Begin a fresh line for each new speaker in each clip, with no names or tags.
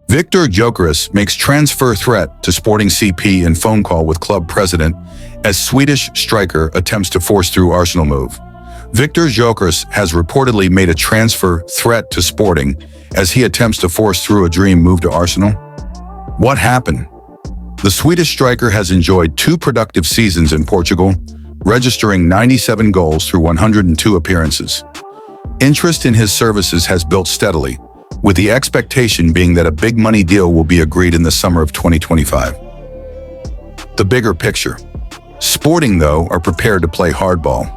Victor Gyokeres makes transfer threat to Sporting CP in phone call with club president as Swedish striker attempts to force through Arsenal move. Victor Gyokeres has reportedly made a transfer threat to Sporting as he attempts to force through a dream move to Arsenal. What happened? The Swedish striker has enjoyed 2 productive seasons in Portugal, registering 97 goals through 102 appearances. Interest in his services has built steadily, with the expectation being that a big money deal will be agreed in the summer of 2025. The bigger picture. Sporting, though, are prepared to play hardball.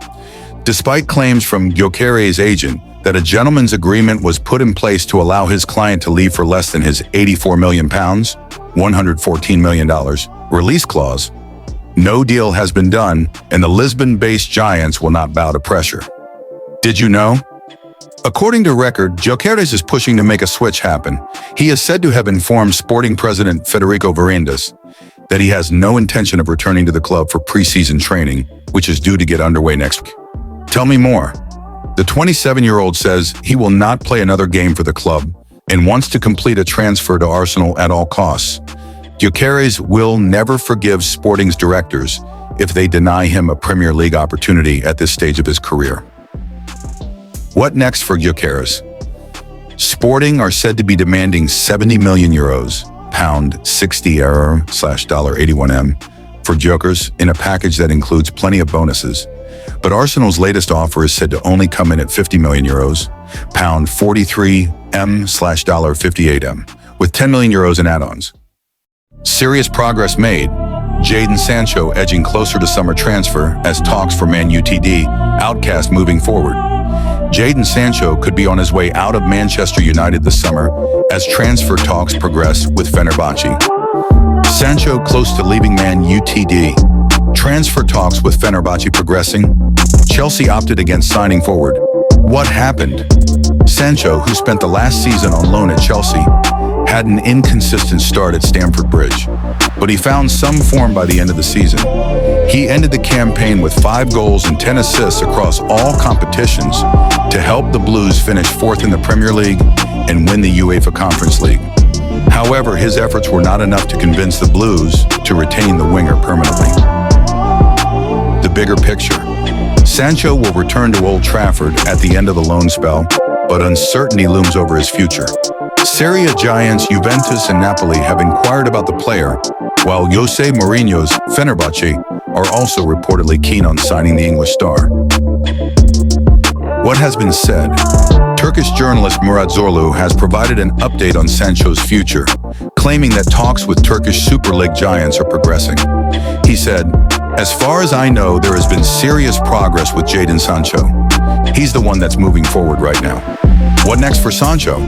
Despite claims from Gyokeres' agent that a gentleman's agreement was put in place to allow his client to leave for less than his £84 million, $114 million, release clause, no deal has been done, and the Lisbon-based Giants will not bow to pressure. Did you know? According to Record, Gyokeres is pushing to make a switch happen. He is said to have informed Sporting president Federico Varandas that he has no intention of returning to the club for preseason training, which is due to get underway next week. Tell me more. The 27-year-old says he will not play another game for the club and wants to complete a transfer to Arsenal at all costs. Gyokeres will never forgive Sporting's directors if they deny him a Premier League opportunity at this stage of his career. What next for Gyokeres? Sporting are said to be demanding €70 million, pound 60 error / $81M, for Gyokeres in a package that includes plenty of bonuses. But Arsenal's latest offer is said to only come in at €50 million, pound 43M / $58M, with €10 million in add-ons. Serious progress made. Jadon Sancho edging closer to summer transfer as talks for Man UTD outcast moving forward. Jadon Sancho could be on his way out of Manchester United this summer as transfer talks progress with Fenerbahce. Sancho close to leaving Man UTD. Transfer talks with Fenerbahce progressing. Chelsea opted against signing forward. What happened? Sancho, who spent the last season on loan at Chelsea, had an inconsistent start at Stamford Bridge, but he found some form by the end of the season. He ended the campaign with 5 goals and 10 assists across all competitions to help the Blues finish 4th in the Premier League and win the UEFA Conference League. However, his efforts were not enough to convince the Blues to retain the winger permanently. The bigger picture. Sancho will return to Old Trafford at the end of the loan spell, but uncertainty looms over his future. Serie A giants Juventus and Napoli have inquired about the player, while Jose Mourinho's Fenerbahce are also reportedly keen on signing the English star. What has been said? Turkish journalist Murat Zorlu has provided an update on Sancho's future, claiming that talks with Turkish Super League giants are progressing. He said, "As far as I know, there has been serious progress with Jadon Sancho. He's the one that's moving forward right now." What next for Sancho?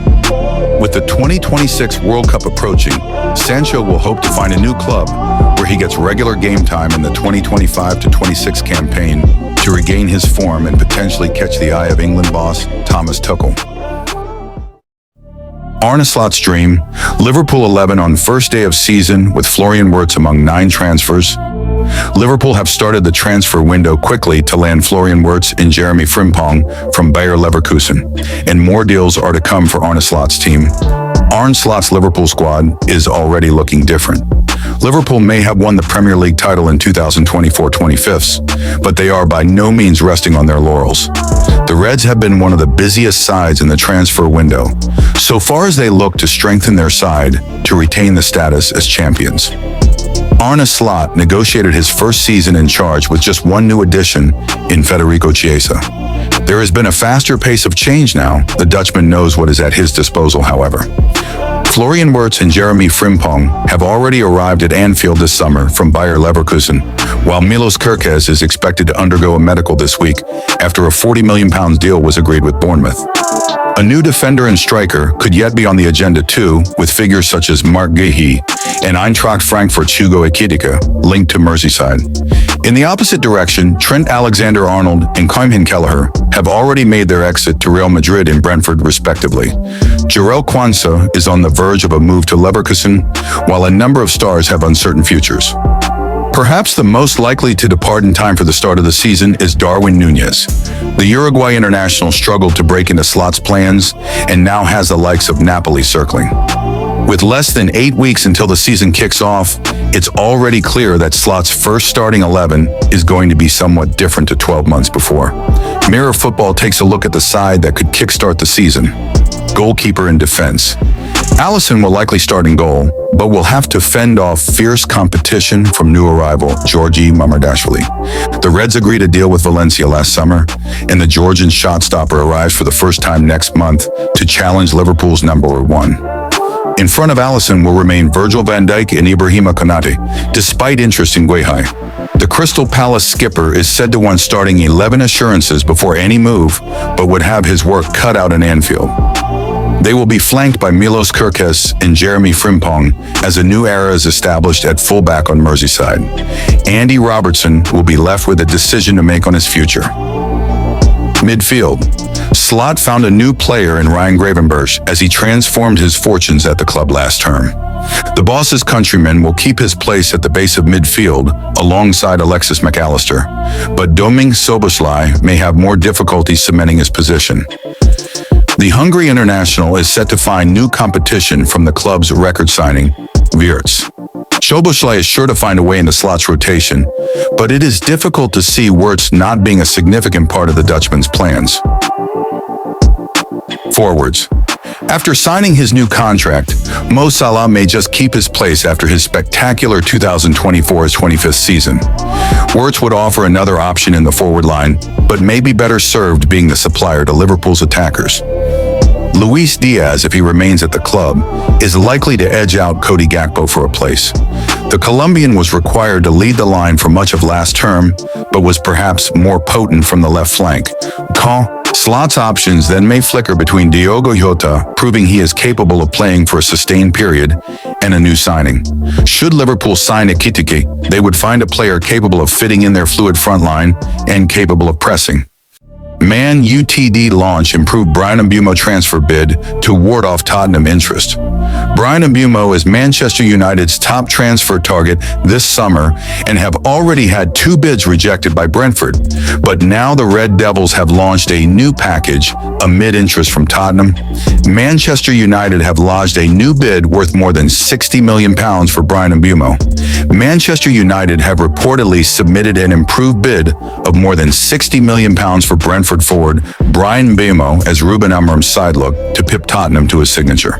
With the 2026 World Cup approaching, Sancho will hope to find a new club where he gets regular game time in the 2025-26 campaign to regain his form and potentially catch the eye of England boss Thomas Tuchel. Arne Slot's dream, Liverpool 11 on first day of season with Florian Wirtz among 9 transfers. Liverpool have started the transfer window quickly to land Florian Wirtz and Jeremy Frimpong from Bayer Leverkusen, and more deals are to come for Arne Slot's team. Arne Slot's Liverpool squad is already looking different. Liverpool may have won the Premier League title in 2024-25, but they are by no means resting on their laurels. The Reds have been one of the busiest sides in the transfer window, so far as they look to strengthen their side to retain the status as champions. Arne Slot negotiated his first season in charge with just one new addition in Federico Chiesa. There has been a faster pace of change now. The Dutchman knows what is at his disposal, however. Florian Wirtz and Jeremy Frimpong have already arrived at Anfield this summer from Bayer Leverkusen, while Milos Kerkez is expected to undergo a medical this week after a £40 million deal was agreed with Bournemouth. A new defender and striker could yet be on the agenda too, with figures such as Mark Guéhi and Eintracht Frankfurt's Hugo Ekitike linked to Merseyside. In the opposite direction, Trent Alexander-Arnold and Kaimhin Kelleher have already made their exit to Real Madrid and Brentford respectively. Jarell Quansah is on the verge of a move to Leverkusen, while a number of stars have uncertain futures. Perhaps the most likely to depart in time for the start of the season is Darwin Núñez. The Uruguay international struggled to break into Slot's plans and now has the likes of Napoli circling. With less than 8 weeks until the season kicks off, it's already clear that Slot's first starting 11 is going to be somewhat different to 12 months before. Mirror Football takes a look at the side that could kickstart the season. Goalkeeper and defense. Alisson will likely start in goal, but will have to fend off fierce competition from new arrival Georgi Mamardashvili. The Reds agreed a deal with Valencia last summer, and the Georgian shot-stopper arrives for the first time next month to challenge Liverpool's number 1. In front of Alisson will remain Virgil van Dijk and Ibrahima Konate, despite interest in Guehi. The Crystal Palace skipper is said to want starting 11 assurances before any move, but would have his work cut out in Anfield. They will be flanked by Milos Kerkez and Jeremy Frimpong as a new era is established at fullback on Merseyside. Andy Robertson will be left with a decision to make on his future. Midfield. Slot found a new player in Ryan Gravenberch as he transformed his fortunes at the club last term. The boss's countryman will keep his place at the base of midfield alongside Alexis McAllister, but Domingue Szoboszlai may have more difficulty cementing his position. The Hungary international is set to find new competition from the club's record signing, Wirtz. Szoboszlai is sure to find a way into Slot's rotation, but it is difficult to see Wirtz not being a significant part of the Dutchman's plans. Forwards. After signing his new contract, Mo Salah may just keep his place after his spectacular 2024-25 season. Wirtz would offer another option in the forward line, but may be better served being the supplier to Liverpool's attackers. Luis Diaz, if he remains at the club, is likely to edge out Cody Gakpo for a place. The Colombian was required to lead the line for much of last term, but was perhaps more potent from the left flank. Slot's options then may flicker between Diogo Jota, proving he is capable of playing for a sustained period, and a new signing. Should Liverpool sign Ekitike, they would find a player capable of fitting in their fluid front line and capable of pressing. Man UTD launch improved Bryan Mbeumo transfer bid to ward off Tottenham interest. Bryan Mbeumo is Manchester United's top transfer target this summer and have already had 2 bids rejected by Brentford. But now the Red Devils have launched a new package amid interest from Tottenham. Manchester United have lodged a new bid worth more than £60 million for Bryan Mbeumo. Manchester United have reportedly submitted an improved bid of more than £60 million for Brentford forward Bryan Mbeumo as Ruben Amorim's side look to pip Tottenham to his signature.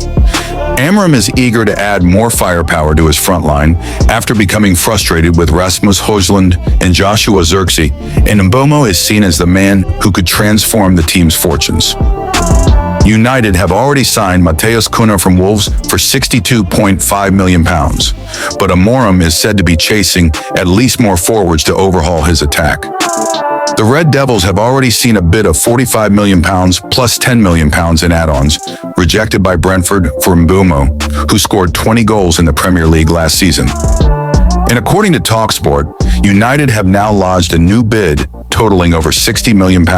Amorim is eager to add more firepower to his front line after becoming frustrated with Rasmus Højlund and Joshua Zirkzee, and Mbeumo is seen as the man who could transform the team's fortunes. United have already signed Matheus Cunha from Wolves for £62.5 million, but Amorim is said to be chasing at least more forwards to overhaul his attack. The Red Devils have already seen a bid of £45 million plus £10 million in add-ons rejected by Brentford for Mbeumo, who scored 20 goals in the Premier League last season. And according to TalkSport, United have now lodged a new bid totaling over £60 million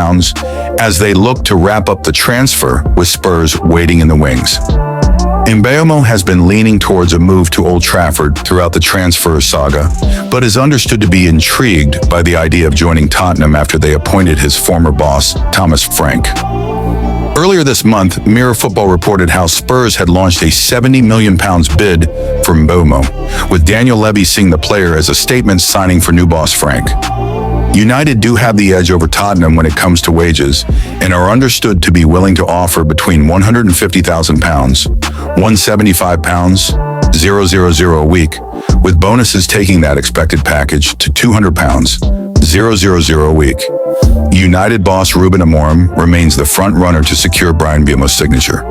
as they look to wrap up the transfer with Spurs waiting in the wings. Mbeumo has been leaning towards a move to Old Trafford throughout the transfer saga, but is understood to be intrigued by the idea of joining Tottenham after they appointed his former boss, Thomas Frank. Earlier this month, Mirror Football reported how Spurs had launched a £70 million bid for Mbeumo, with Daniel Levy seeing the player as a statement signing for new boss Frank. United do have the edge over Tottenham when it comes to wages and are understood to be willing to offer between £150,000, £175, 000 a week, with bonuses taking that expected package to £200, 000 a week. United boss Ruben Amorim remains the front runner to secure Bryan Mbeumo's signature.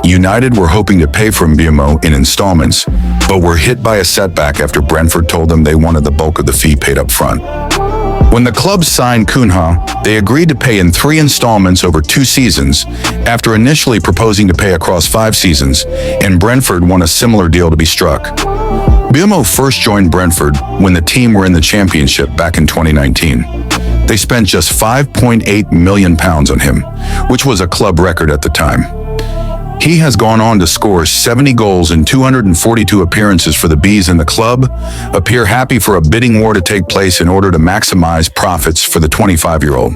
United were hoping to pay for Mbeumo in installments, but were hit by a setback after Brentford told them they wanted the bulk of the fee paid up front. When the club signed Cunha, they agreed to pay in 3 installments over 2 seasons, after initially proposing to pay across 5 seasons, and Brentford won a similar deal to be struck. Mbeumo first joined Brentford when the team were in the Championship back in 2019. They spent just £5.8 million on him, which was a club record at the time. He has gone on to score 70 goals in 242 appearances for the Bees, and the club appear happy for a bidding war to take place in order to maximize profits for the 25-year-old.